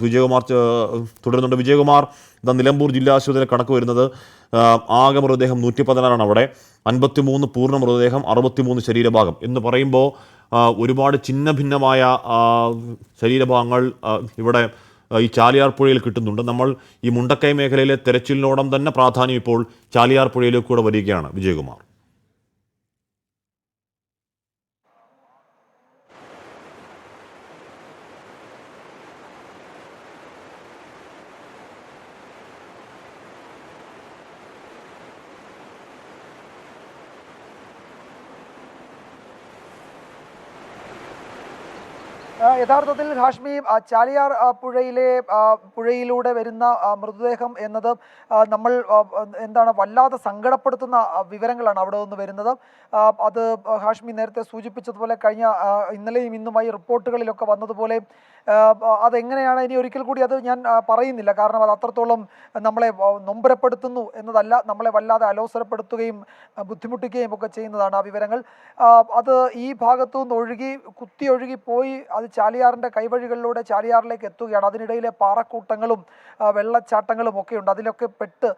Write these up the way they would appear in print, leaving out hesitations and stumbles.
വിജയകുമാർ തുടരുന്നുണ്ട്. വിജയകുമാർ, ഇതാ നിലമ്പൂർ ജില്ലാ ആശുപത്രിയിലെ കണക്ക് വരുന്നത് ആകെ മൃതദേഹം 116 അവിടെ 53 പൂർണ്ണ മൃതദേഹം, 63 ശരീരഭാഗം എന്ന് പറയുമ്പോൾ ഒരുപാട് ചിന്ന ഭിന്നമായ ശരീരഭാഗങ്ങൾ ഇവിടെ ഈ ചാലിയാർ പുഴയിൽ കിട്ടുന്നുണ്ട്. നമ്മൾ ഈ മുണ്ടക്കൈ മേഖലയിലെ തെരച്ചിലിനോടം തന്നെ പ്രാധാന്യം ഇപ്പോൾ ചാലിയാർ പുഴയിലേക്ക് കൂടെ വരികയാണ്. വിജയകുമാർ. യഥാർത്ഥത്തിൽ ഹാഷ്മി, ചാലിയാർ പുഴയിലൂടെ വരുന്ന മൃതദേഹം എന്നത് നമ്മൾ എന്താണ് വല്ലാതെ സങ്കടപ്പെടുത്തുന്ന വിവരങ്ങളാണ് അവിടെ നിന്ന് വരുന്നത്. അത് ഹാഷ്മി നേരത്തെ സൂചിപ്പിച്ചതുപോലെ കഴിഞ്ഞ ഇന്നലെയും ഇന്നുമായി റിപ്പോർട്ടുകളിലൊക്കെ വന്നതുപോലെ അതെങ്ങനെയാണ് ഇനി ഒരിക്കൽ കൂടി അത് ഞാൻ പറയുന്നില്ല. കാരണം അത് അത്രത്തോളം നമ്മളെ നൊമ്പരപ്പെടുത്തുന്നു എന്നതല്ല, നമ്മളെ വല്ലാതെ അലോസരപ്പെടുത്തുകയും ബുദ്ധിമുട്ടിക്കുകയും ഒക്കെ ചെയ്യുന്നതാണ് ആ വിവരങ്ങൾ. അത് ഈ ഭാഗത്തു നിന്ന് കുത്തി ഒഴുകി പോയി അത് ചാലിയാറിൻ്റെ കൈവഴികളിലൂടെ ചാലിയാറിലേക്ക് എത്തുകയാണ്. അതിനിടയിലെ പാറക്കൂട്ടങ്ങളും വെള്ളച്ചാട്ടങ്ങളും ഒക്കെ ഉണ്ട്. അതിലൊക്കെ പെട്ട്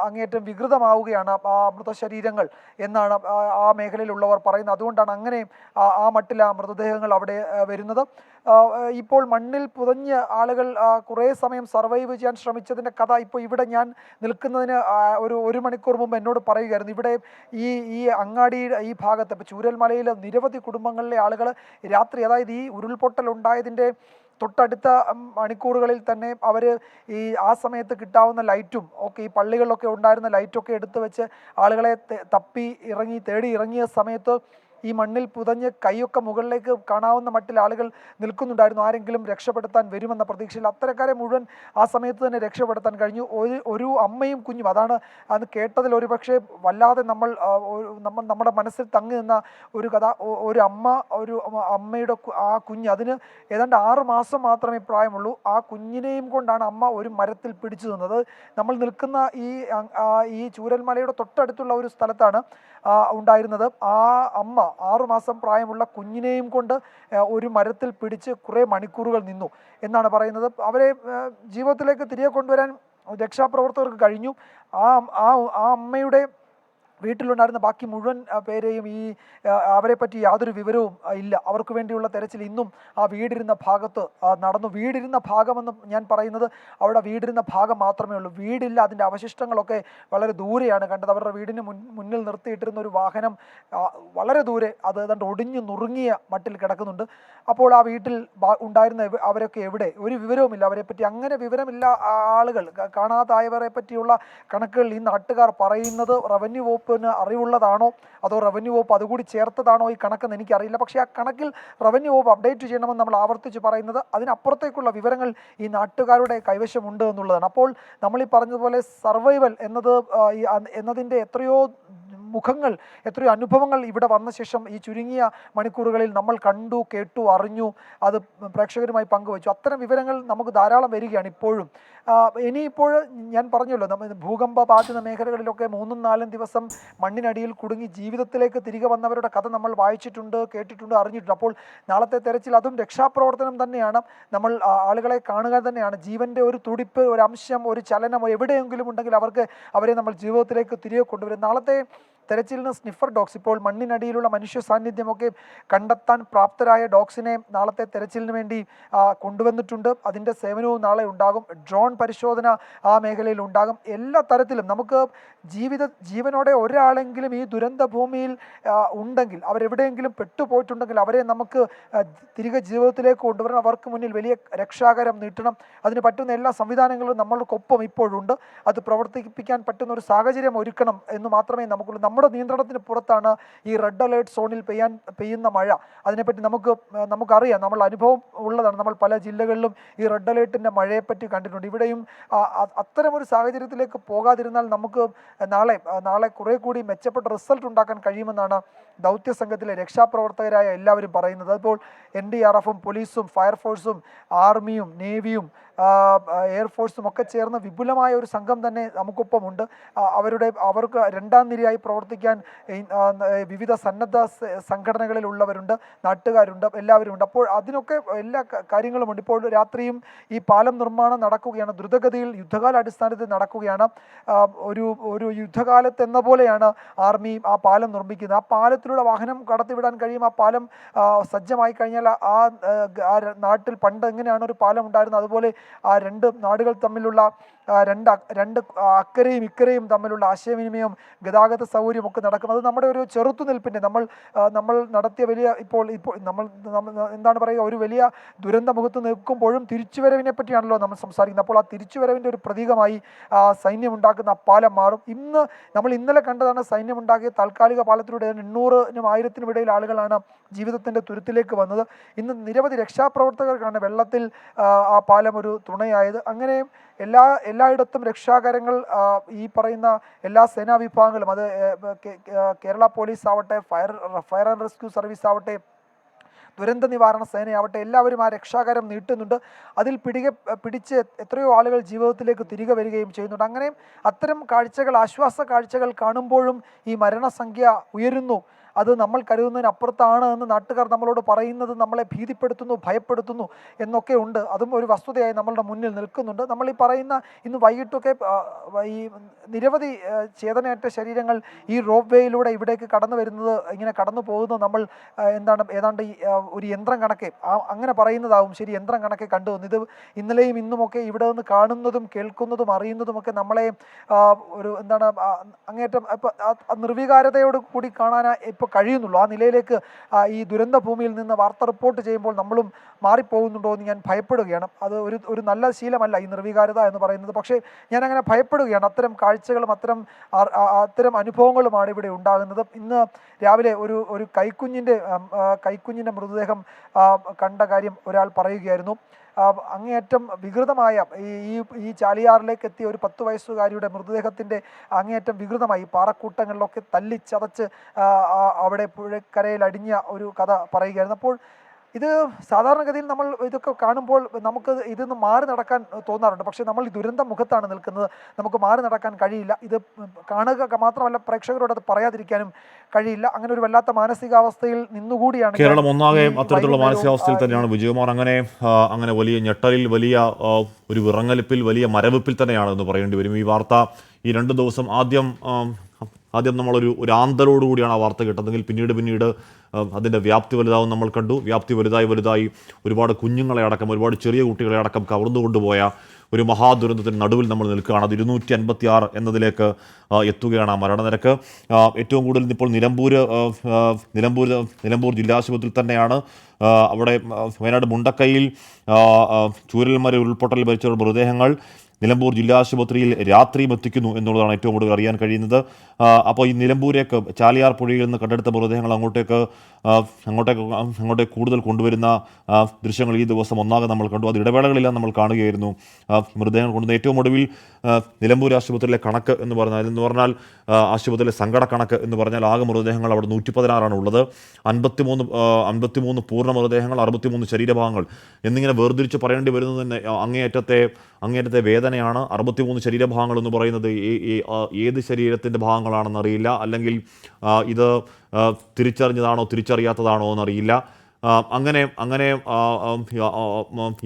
അങ്ങേയറ്റം വികൃതമാവുകയാണ് ആ മൃതശരീരങ്ങൾ എന്നാണ് ആ മേഖലയിലുള്ളവർ പറയുന്നത്. അതുകൊണ്ടാണ് അങ്ങനെ ആ മട്ടിൽ ആ മൃതദേഹങ്ങൾ അവിടെ വരുന്നത്. ഇപ്പോൾ മണ്ണിൽ പുതഞ്ഞ് ആളുകൾ കുറേ സമയം സർവൈവ് ചെയ്യാൻ ശ്രമിച്ചതിൻ്റെ കഥ ഇപ്പോൾ ഇവിടെ ഞാൻ നിൽക്കുന്നതിന് ഒരു മണിക്കൂർ മുമ്പ് എന്നോട് പറയുകയായിരുന്നു. ഇവിടെ ഈ അങ്ങാടിയുടെ ഈ ഭാഗത്ത് ഇപ്പോൾ ചൂരൽമലയിലെ നിരവധി കുടുംബങ്ങളിലെ ആളുകൾ രാത്രി, അതായത് ഈ ഉരുൾപൊട്ടൽ ഉണ്ടായതിൻ്റെ തൊട്ടടുത്ത മണിക്കൂറുകളിൽ തന്നെ അവർ ആ സമയത്ത് കിട്ടാവുന്ന ലൈറ്റും ഒക്കെ, ഈ പള്ളികളിലൊക്കെ ഉണ്ടായിരുന്ന ലൈറ്റൊക്കെ എടുത്തു വെച്ച് ആളുകളെ തേടി ഇറങ്ങിയ സമയത്ത് ഈ മണ്ണിൽ പുതഞ്ഞ് കൈയൊക്കെ മുകളിലേക്ക് കാണാവുന്ന മട്ടിൽ ആളുകൾ നിൽക്കുന്നുണ്ടായിരുന്നു. ആരെങ്കിലും രക്ഷപ്പെടുത്താൻ വരുമെന്ന പ്രതീക്ഷയിൽ അത്തരക്കാരെ മുഴുവൻ ആ സമയത്ത് തന്നെ രക്ഷപ്പെടുത്താൻ കഴിഞ്ഞു. ഒരു അമ്മയും കുഞ്ഞും, അതാണ് അന്ന് കേട്ടതിൽ ഒരുപക്ഷെ വല്ലാതെ നമ്മുടെ മനസ്സിൽ തങ്ങി നിന്ന ഒരു കഥ. ഒരു അമ്മയുടെ ആ കുഞ്ഞ്, അതിന് ഏതാണ്ട് 6 മാസം മാത്രമേ പ്രായമുള്ളൂ. ആ കുഞ്ഞിനെയും കൊണ്ടാണ് അമ്മ ഒരു മരത്തിൽ പിടിച്ചു നിന്നത്. നമ്മൾ നിൽക്കുന്ന ഈ ചൂരൽമലയുടെ തൊട്ടടുത്തുള്ള ഒരു സ്ഥലത്താണ് ഉണ്ടായിരുന്നത്. ആ അമ്മ 6 മാസം പ്രായമുള്ള കുഞ്ഞിനെയും കൊണ്ട് ഒരു മരത്തിൽ പിടിച്ച് കുറേ മണിക്കൂറുകൾ നിന്നു എന്നാണ് പറയുന്നത്. അവരെ ജീവിതത്തിലേക്ക് തിരികെ കൊണ്ടുവരാൻ രക്ഷാപ്രവർത്തകർക്ക് കഴിഞ്ഞു. ആ അമ്മയുടെ വീട്ടിലുണ്ടായിരുന്ന ബാക്കി മുഴുവൻ പേരെയും അവരെ പറ്റി യാതൊരു വിവരവും ഇല്ല. അവർക്ക് വേണ്ടിയുള്ള തെരച്ചിൽ ഇന്നും ആ വീടിരുന്ന ഭാഗത്ത് നടന്നു. വീടിരുന്ന ഭാഗമെന്ന് ഞാൻ പറയുന്നത് അവിടെ വീടിരുന്ന ഭാഗം മാത്രമേ ഉള്ളൂ, വീടില്ല. അതിൻ്റെ അവശിഷ്ടങ്ങളൊക്കെ വളരെ ദൂരെയാണ് കണ്ടത്. അവരുടെ വീടിന് മുന്നിൽ നിർത്തിയിട്ടിരുന്ന ഒരു വാഹനം വളരെ ദൂരെ, അത് ഏതാണ്ട് ഒടിഞ്ഞു നുറുങ്ങിയ മട്ടിൽ കിടക്കുന്നുണ്ട്. അപ്പോൾ ആ വീട്ടിൽ ഉണ്ടായിരുന്ന അവരൊക്കെ എവിടെ? ഒരു വിവരവുമില്ല അവരെപ്പറ്റി. അങ്ങനെ വിവരമില്ല ആളുകൾ, കാണാതായവരെ പറ്റിയുള്ള കണക്കുകൾ ഈ നാട്ടുകാർ പറയുന്നത് റവന്യൂ വകുപ്പിന് അറിവുള്ളതാണോ അതോ റവന്യൂ വകുപ്പ് അതുകൂടി ചേർത്തതാണോ ഈ കണക്കെന്ന് എനിക്കറിയില്ല. പക്ഷേ ആ കണക്കിൽ റവന്യൂ വകുപ്പ് അപ്ഡേറ്റ് ചെയ്യണമെന്ന് നമ്മൾ ആവർത്തിച്ച് പറയുന്നത് അതിനപ്പുറത്തേക്കുള്ള വിവരങ്ങൾ ഈ നാട്ടുകാരുടെ കൈവശമുണ്ട് എന്നുള്ളതാണ്. അപ്പോൾ നമ്മൾ ഈ പറഞ്ഞതുപോലെ സർവൈവൽ എന്നതിൻ്റെ എത്രയോ മുഖങ്ങൾ, എത്രയോ അനുഭവങ്ങൾ ഇവിടെ വന്ന ശേഷം ഈ ചുരുങ്ങിയ മണിക്കൂറുകളിൽ നമ്മൾ കണ്ടു, കേട്ടു, അറിഞ്ഞു, അത് പ്രേക്ഷകരുമായി പങ്കുവച്ചു. അത്തരം വിവരങ്ങൾ നമുക്ക് ധാരാളം വരികയാണ് ഇപ്പോഴും. ഇനിയിപ്പോൾ ഞാൻ പറഞ്ഞല്ലോ, ഭൂകമ്പ ബാധിത മേഖലകളിലൊക്കെ 3-4 ദിവസം മണ്ണിനടിയിൽ കുടുങ്ങി ജീവിതത്തിലേക്ക് തിരികെ വന്നവരുടെ കഥ നമ്മൾ വായിച്ചിട്ടുണ്ട്, കേട്ടിട്ടുണ്ട്, അറിഞ്ഞിട്ടുണ്ട്. അപ്പോൾ നാളത്തെ തെരച്ചിൽ അതും രക്ഷാപ്രവർത്തനം തന്നെയാണ്. നമ്മൾ ആളുകളെ കാണുക തന്നെയാണ്. ജീവൻ്റെ ഒരു തുടിപ്പ്, ഒരു അംശം, ഒരു ചലനം എവിടെയെങ്കിലും ഉണ്ടെങ്കിൽ അവരെ നമ്മൾ ജീവിതത്തിലേക്ക് തിരികെ കൊണ്ടുവരും. നാളത്തെ തെരച്ചിലിന് സ്നിഫർ ഡോഗ്സ്, ഇപ്പോൾ മണ്ണിനടിയിലുള്ള മനുഷ്യ സാന്നിധ്യമൊക്കെ കണ്ടെത്താൻ പ്രാപ്തരായ ഡോഗ്സിനെ നാളത്തെ തെരച്ചിലിന് വേണ്ടി കൊണ്ടുവന്നിട്ടുണ്ട്. അതിൻ്റെ സേവനവും നാളെ ഉണ്ടാകും. ഡ്രോൺ പരിശോധന ആ മേഖലയിൽ ഉണ്ടാകും. എല്ലാ തരത്തിലും നമുക്ക് ജീവനോടെ ഒരാളെങ്കിലും ഈ ദുരന്ത ഭൂമിയിൽ ഉണ്ടെങ്കിൽ, അവരെവിടെയെങ്കിലും പെട്ടുപോയിട്ടുണ്ടെങ്കിൽ അവരെ നമുക്ക് തിരികെ ജീവിതത്തിലേക്ക് കൊണ്ടുവരണം. അവർക്ക് മുന്നിൽ വലിയ രക്ഷാകരം നീട്ടണം. അതിന് പറ്റുന്ന എല്ലാ സംവിധാനങ്ങളും നമ്മൾക്കൊപ്പം ഇപ്പോഴുണ്ട്. അത് പ്രവർത്തിപ്പിക്കാൻ പറ്റുന്ന ഒരു സാഹചര്യം ഒരുക്കണം എന്ന് മാത്രമേ നമുക്കുള്ളൂ. നമ്മുടെ നിയന്ത്രണത്തിന് പുറത്താണ് ഈ റെഡ് അലേർട്ട് സോണിൽ പെയ്യുന്ന മഴ. അതിനെപ്പറ്റി നമുക്കറിയാം, നമ്മൾ അനുഭവം ഉള്ളതാണ്. നമ്മൾ പല ജില്ലകളിലും ഈ റെഡ് അലേർട്ടിൻ്റെ മഴയെപ്പറ്റി കണ്ടിട്ടുണ്ട്. ഇവിടെയും അത്തരമൊരു സാഹചര്യത്തിലേക്ക് പോകാതിരുന്നാൽ നമുക്ക് നാളെ കുറെ കൂടി മെച്ചപ്പെട്ട റിസൾട്ട് ഉണ്ടാക്കാൻ കഴിയുമെന്നാണ് ദൗത്യ സംഘത്തിലെ രക്ഷാപ്രവർത്തകരായ എല്ലാവരും പറയുന്നത്. അപ്പോൾ NDRFും പോലീസും ഫയർഫോഴ്സും ആർമിയും നേവിയും എയർഫോഴ്സും ഒക്കെ ചേർന്ന് വിപുലമായ ഒരു സംഘം തന്നെ നമുക്കൊപ്പമുണ്ട്. അവർക്ക് 2ാം നിരയായി പ്രവർത്തിക്കുന്ന പ്രവർത്തിക്കാൻ വിവിധ സന്നദ്ധ സംഘടനകളിലുള്ളവരുണ്ട്, നാട്ടുകാരുണ്ട്, എല്ലാവരും ഉണ്ട്. അപ്പോൾ അതിനൊക്കെ എല്ലാ കാര്യങ്ങളുമുണ്ട്. ഇപ്പോൾ രാത്രിയും ഈ പാലം നിർമ്മാണം നടക്കുകയാണ്, ദ്രുതഗതിയിൽ യുദ്ധകാലാടിസ്ഥാനത്തിൽ നടക്കുകയാണ്. ഒരു യുദ്ധകാലത്ത് എന്ന പോലെയാണ് ആർമി ആ പാലം നിർമ്മിക്കുന്നത്. ആ പാലത്തിലൂടെ വാഹനം കടത്തിവിടാൻ കഴിയും. ആ പാലം സജ്ജമായി കഴിഞ്ഞാൽ ആ നാട്ടിൽ പണ്ട് എങ്ങനെയാണ് ഒരു പാലം ഉണ്ടായിരുന്നത് അതുപോലെ ആ രണ്ട് നാടുകൾ തമ്മിലുള്ള രണ്ട് അക്കരയും ഇക്കരയും തമ്മിലുള്ള ആശയവിനിമയം, ഗതാഗത സൗകര്യം ഒക്കെ നടക്കും. അത് നമ്മുടെ ഒരു ചെറുത്തുനിൽപ്പിൻ്റെ നമ്മൾ നടത്തിയ വലിയ ഇപ്പോൾ നമ്മൾ എന്താണ് പറയുക, ഒരു വലിയ ദുരന്ത മുഖത്ത് നിൽക്കുമ്പോഴും തിരിച്ചുവരവിനെ പറ്റിയാണല്ലോ നമ്മൾ സംസാരിക്കുന്നത്. അപ്പോൾ ആ തിരിച്ചുവരവിൻ്റെ ഒരു പ്രതീകമായി സൈന്യം ഉണ്ടാക്കുന്ന പാലം മാറും. നമ്മൾ ഇന്നലെ കണ്ടതാണ് സൈന്യം ഉണ്ടാക്കിയ താൽക്കാലിക പാലത്തിലൂടെ 800-നും 1000-നും ഇടയിൽ ആളുകളാണ് ജീവിതത്തിൻ്റെ തുരുത്തിലേക്ക് വന്നത്. ഇന്ന് നിരവധി രക്ഷാപ്രവർത്തകർക്കാണ് വെള്ളത്തിൽ ആ പാലം ഒരു തുണയായത്. അങ്ങനെ എല്ലായിടത്തും രക്ഷാകരങ്ങൾ, ഈ പറയുന്ന എല്ലാ സേനാ വിഭാഗങ്ങളും, അത് കേരള പോലീസ് ആവട്ടെ, ഫയർ ആൻഡ് റെസ്ക്യൂ സർവീസ് ആവട്ടെ, ദുരന്ത നിവാരണ സേനയാവട്ടെ, എല്ലാവരും ആ രക്ഷാകരം നീട്ടുന്നുണ്ട്. അതിൽ പിടിച്ച് എത്രയോ ആളുകൾ ജീവിതത്തിലേക്ക് തിരികെ വരികയും ചെയ്യുന്നുണ്ട്. അങ്ങനെ അത്തരം കാഴ്ചകൾ, ആശ്വാസ കാഴ്ചകൾ കാണുമ്പോഴും ഈ മരണസംഖ്യ ഉയരുന്നു. അത് നമ്മൾ കരുതുന്നതിനപ്പുറത്താണ് എന്ന് നാട്ടുകാർ നമ്മളോട് പറയുന്നത് നമ്മളെ ഭീതിപ്പെടുത്തുന്നു, ഭയപ്പെടുത്തുന്നു എന്നൊക്കെ ഉണ്ട്. അതും ഒരു വസ്തുതയായി നമ്മളുടെ മുന്നിൽ നിൽക്കുന്നുണ്ട്. നമ്മൾ ഈ പറയുന്ന ഇന്ന് വൈകിട്ടൊക്കെ ഈ നിരവധി ചേതനയറ്റ ശരീരങ്ങൾ ഈ റോപ്പ് വേയിലൂടെ ഇവിടേക്ക് കടന്നു വരുന്നത്, ഇങ്ങനെ കടന്നു പോകുന്നത് നമ്മൾ ഏതാണ്ട് ഒരു യന്ത്രം കണക്കെ, അങ്ങനെ പറയുന്നതാവും ശരി, യന്ത്രം കണക്കെ കണ്ടു വന്നു. ഇത് ഇന്നലെയും ഇന്നുമൊക്കെ ഇവിടെ നിന്ന് കാണുന്നതും കേൾക്കുന്നതും അറിയുന്നതുമൊക്കെ നമ്മളെ ഒരു അങ്ങേറ്റം നിർവികാരതയോട് കൂടി കാണാൻ ഇപ്പോൾ കഴിയുന്നുള്ളൂ. ആ നിലയിലേക്ക് ഈ ദുരന്ത ഭൂമിയിൽ നിന്ന് വാർത്ത റിപ്പോർട്ട് ചെയ്യുമ്പോൾ നമ്മളും മാറിപ്പോകുന്നുണ്ടോ എന്ന് ഞാൻ ഭയപ്പെടുകയാണ്. അത് ഒരു നല്ല ശീലമല്ല ഈ നിർവികാരത എന്ന് പറയുന്നത്. പക്ഷേ ഞാൻ അങ്ങനെ ഭയപ്പെടുകയാണ്. അത്തരം കാഴ്ചകളും അത്തരം അനുഭവങ്ങളുമാണ് ഇവിടെ ഉണ്ടാകുന്നത്. ഇന്ന് രാവിലെ ഒരു കൈക്കുഞ്ഞിൻ്റെ മൃതദേഹം കണ്ട കാര്യം ഒരാൾ പറയുകയായിരുന്നു. അങ്ങേയറ്റം വികൃതമായ ഈ ചാലിയാറിലേക്ക് എത്തിയ ഒരു 10 വയസ്സുകാരിയുടെ മൃതദേഹത്തിൻ്റെ അങ്ങേയറ്റം വികൃതമായി പാറക്കൂട്ടങ്ങളിലൊക്കെ തല്ലിച്ചതച്ച് അവിടെ പുഴക്കരയിൽ അടിഞ്ഞ ഒരു കഥ പറയുകയായിരുന്നു. അപ്പോൾ ഇത് സാധാരണഗതിയിൽ നമ്മൾ ഇതൊക്കെ കാണുമ്പോൾ നമുക്ക് ഇതിന്ന് മാറി നടക്കാൻ തോന്നാറുണ്ട്. പക്ഷേ നമ്മൾ ഈ ദുരന്ത മുഖത്താണ് നിൽക്കുന്നത്, നമുക്ക് മാറി നടക്കാൻ കഴിയില്ല. ഇത് കാണുക മാത്രമല്ല, പ്രേക്ഷകരോട് അത് പറയാതിരിക്കാനും കഴിയില്ല. അങ്ങനെ ഒരു വല്ലാത്ത മാനസികാവസ്ഥയിൽ നിന്നുകൂടിയാണ് കേരളം ഒന്നാകെ അത്തരത്തിലുള്ള മാനസികാവസ്ഥയിൽ തന്നെയാണ് വിജയകുമാർ. അങ്ങനെ വലിയ ഞെട്ടലിൽ, വലിയ ഒരു വിറങ്ങലിപ്പിൽ, വലിയ മരവിപ്പിൽ തന്നെയാണ് എന്ന് പറയേണ്ടി വരും. ഈ വാർത്ത ഈ 2 ദിവസം ആദ്യം നമ്മളൊരു ആന്തരോടുകൂടിയാണ് ആ വാർത്ത കേട്ടതെങ്കിൽ പിന്നീട് അതിൻ്റെ വ്യാപ്തി വലുതാവും നമ്മൾ കണ്ടു. വ്യാപ്തി വലുതായി ഒരുപാട് കുഞ്ഞുങ്ങളെ അടക്കം, ഒരുപാട് ചെറിയ കുട്ടികളെ അടക്കം കവർന്നു കൊണ്ടുപോയ ഒരു മഹാദുരന്തത്തിന് നടുവിൽ നമ്മൾ നിൽക്കുകയാണ്. അത് 256 എന്നതിലേക്ക് എത്തുകയാണ് ആ മരണനിരക്ക്. ഏറ്റവും കൂടുതൽ ഇപ്പോൾ നിലമ്പൂർ ജില്ലാശുപത്രിയിൽ തന്നെയാണ്. അവിടെ വയനാട് മുണ്ടക്കൈയിൽ ചൂരൽമല ഉരുൾപൊട്ടലിൽ മരിച്ച മൃതദേഹങ്ങൾ നിലമ്പൂർ ജില്ലാശുപത്രിയിൽ രാത്രിയും എത്തിക്കുന്നു എന്നുള്ളതാണ് ഏറ്റവും കൂടുതൽ അറിയാൻ കഴിയുന്നത്. അപ്പോൾ ഈ നിലമ്പൂരേക്ക് ചാലിയാർ പുഴയിൽ നിന്ന് കണ്ടെടുത്ത മൃതദേഹങ്ങൾ അങ്ങോട്ടേക്ക് കൂടുതൽ കൊണ്ടുവരുന്ന ദൃശ്യങ്ങൾ ഈ ദിവസം ഒന്നാകെ നമ്മൾ കണ്ടു. അത് ഇടവേളകളിലെല്ലാം നമ്മൾ കാണുകയായിരുന്നു. മൃതദേഹങ്ങൾ കൊണ്ടുവന്ന ഏറ്റവും ഒടുവിൽ നിലമ്പൂർ ആശുപത്രിയിലെ കണക്ക് എന്ന് പറഞ്ഞാൽ ആശുപത്രിയിലെ സങ്കട കണക്ക് എന്ന് പറഞ്ഞാൽ ആകെ മൃതദേഹങ്ങൾ അവിടെ 116 ഉള്ളത്. 53 പൂർണ്ണ മൃതദേഹങ്ങൾ, 63 ശരീരഭാഗങ്ങൾ എന്നിങ്ങനെ വേർതിരിച്ച് പറയേണ്ടി വരുന്നത് തന്നെ അങ്ങേയറ്റത്തെ വേദനയാണ്. 63 ശരീരഭാഗങ്ങൾ എന്ന് പറയുന്നത് ഏത് ശരീരത്തിൻ്റെ ഭാഗങ്ങളാണെന്നറിയില്ല, അല്ലെങ്കിൽ ഇത് തിരിച്ചറിഞ്ഞതാണോ തിരിച്ചറിയാത്തതാണോ എന്നറിയില്ല. അങ്ങനെ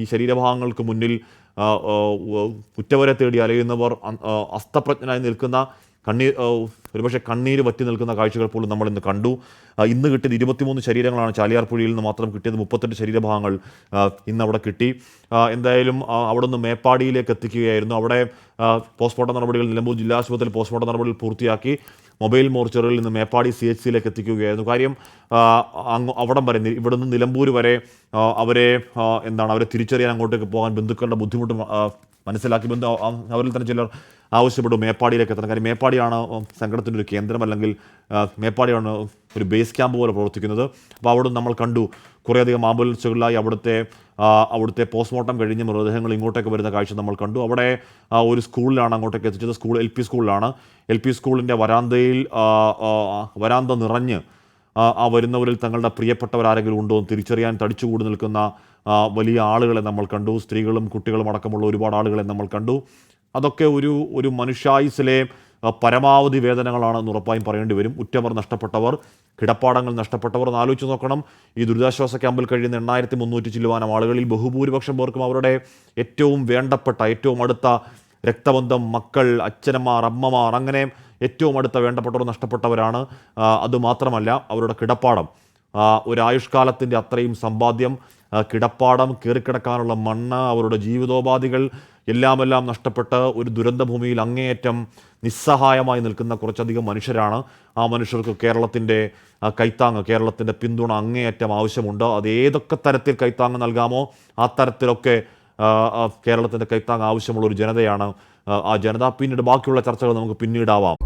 ഈ ശരീരഭാഗങ്ങൾക്ക് മുന്നിൽ കുറ്റവരെ തേടി അലയുന്നവർ, അസ്തപ്രജ്ഞനായി നിൽക്കുന്ന, ഒരുപക്ഷെ കണ്ണീര് വറ്റി നിൽക്കുന്ന കാഴ്ചകൾ പോലും നമ്മൾ ഇന്ന് കണ്ടു. ഇന്ന് കിട്ടിയത് 23 ശരീരങ്ങളാണ്. ചാലിയാർ പുഴയിൽ നിന്ന് മാത്രം കിട്ടിയത് 38 ശരീരഭാഗങ്ങൾ ഇന്ന് അവിടെ കിട്ടി. എന്തായാലും അവിടെ നിന്ന് മേപ്പാടിയിലേക്ക് എത്തിക്കുകയായിരുന്നു. അവിടെ പോസ്റ്റ്മോർട്ടം നടപടികൾ, നിലമ്പൂർ ജില്ലാ ആശുപത്രിയിൽ പോസ്റ്റ്മോർട്ടം നടപടികൾ പൂർത്തിയാക്കി മൊബൈൽ മോർച്ചറിയിൽ നിന്ന് മേപ്പാടി CHCയിലേക്ക് എത്തിക്കുകയായിരുന്നു. കാര്യം അവിടം വരെ, ഇവിടെ നിന്ന് നിലമ്പൂർ വരെ അവരെ തിരിച്ചറിയാൻ അങ്ങോട്ടേക്ക് പോകാൻ ബന്ധുക്കളുടെ ബുദ്ധിമുട്ട് മനസ്സിലാക്കി അവരിൽ തന്നെ ചിലർ ആവശ്യപ്പെട്ടു മേപ്പാടിയിലേക്ക് എത്തണം. കാര്യം മേപ്പാടിയാണ് സംഘടനത്തിൻ്റെ ഒരു കേന്ദ്രം, അല്ലെങ്കിൽ മേപ്പാടിയാണ് ഒരു ബേസ് ക്യാമ്പ് പോലെ പ്രവർത്തിക്കുന്നത്. അപ്പോൾ അവിടെ നമ്മൾ കണ്ടു കുറേയധികം ആംബുലൻസുകളിലായി അവിടുത്തെ പോസ്റ്റ്മോർട്ടം കഴിഞ്ഞ് മൃതദേഹങ്ങൾ ഇങ്ങോട്ടേക്ക് വരുന്ന കാഴ്ച നമ്മൾ കണ്ടു. അവിടെ ഒരു സ്കൂളിലാണ് അങ്ങോട്ടേക്ക് എത്തിച്ചത്. LP സ്കൂളിലാണ്. LP സ്കൂളിൻ്റെ വരാന്ത നിറഞ്ഞ് ആ വരുന്നവരിൽ തങ്ങളുടെ പ്രിയപ്പെട്ടവരാരെങ്കിലും ഉണ്ടോ എന്ന് തിരിച്ചറിയാൻ തടിച്ചുകൂടി നിൽക്കുന്ന വലിയ ആളുകളെ നമ്മൾ കണ്ടു. സ്ത്രീകളും കുട്ടികളും അടക്കമുള്ള ഒരുപാട് ആളുകളെ നമ്മൾ കണ്ടു. അതൊക്കെ ഒരു മനുഷ്യായുസിലെ പരമാവധി വേദനകളാണ് എന്ന് ഉറപ്പായും പറയേണ്ടി വരും. ഉറ്റവർ നഷ്ടപ്പെട്ടവർ, കിടപ്പാടങ്ങൾ നഷ്ടപ്പെട്ടവർ ഒന്ന് ആലോചിച്ച് നോക്കണം. ഈ ദുരിതാശ്വാസ ക്യാമ്പിൽ കഴിയുന്ന 8300 ചില്ലുവാനം ആളുകളിൽ ബഹുഭൂരിപക്ഷം പേർക്കും അവരുടെ ഏറ്റവും വേണ്ടപ്പെട്ട, ഏറ്റവും അടുത്ത രക്തബന്ധം, മക്കൾ, അച്ഛനമ്മമാർ, അമ്മമാർ, അങ്ങനെ ഏറ്റവും അടുത്ത വേണ്ടപ്പെട്ടവർ നഷ്ടപ്പെട്ടവരാണ്. അതുമാത്രമല്ല അവരുടെ കിടപ്പാടം, ഒരായുഷ്കാലത്തിൻ്റെ അത്രയും സമ്പാദ്യം, കിടപ്പാടം, കയറിക്കിടക്കാനുള്ള മണ്ണ്, അവരുടെ ജീവിതോപാധികൾ എല്ലാം നഷ്ടപ്പെട്ട് ഒരു ദുരന്തഭൂമിയിൽ അങ്ങേയറ്റം നിസ്സഹായമായി നിൽക്കുന്ന കുറച്ചധികം മനുഷ്യരാണ്. ആ മനുഷ്യർക്ക് കേരളത്തിൻ്റെ കൈത്താങ്ങ്, കേരളത്തിൻ്റെ പിന്തുണ അങ്ങേയറ്റം ആവശ്യമുണ്ട്. അത് ഏതൊക്കെ തരത്തിൽ കൈത്താങ്ങ് നൽകാമോ ആ തരത്തിലൊക്കെ കേരളത്തിൻ്റെ കൈത്താങ്ങ് ആവശ്യമുള്ള ഒരു ജനതയാണ് ആ ജനത. പിന്നീട് ബാക്കിയുള്ള ചർച്ചകൾ നമുക്ക് പിന്നീടാവാം.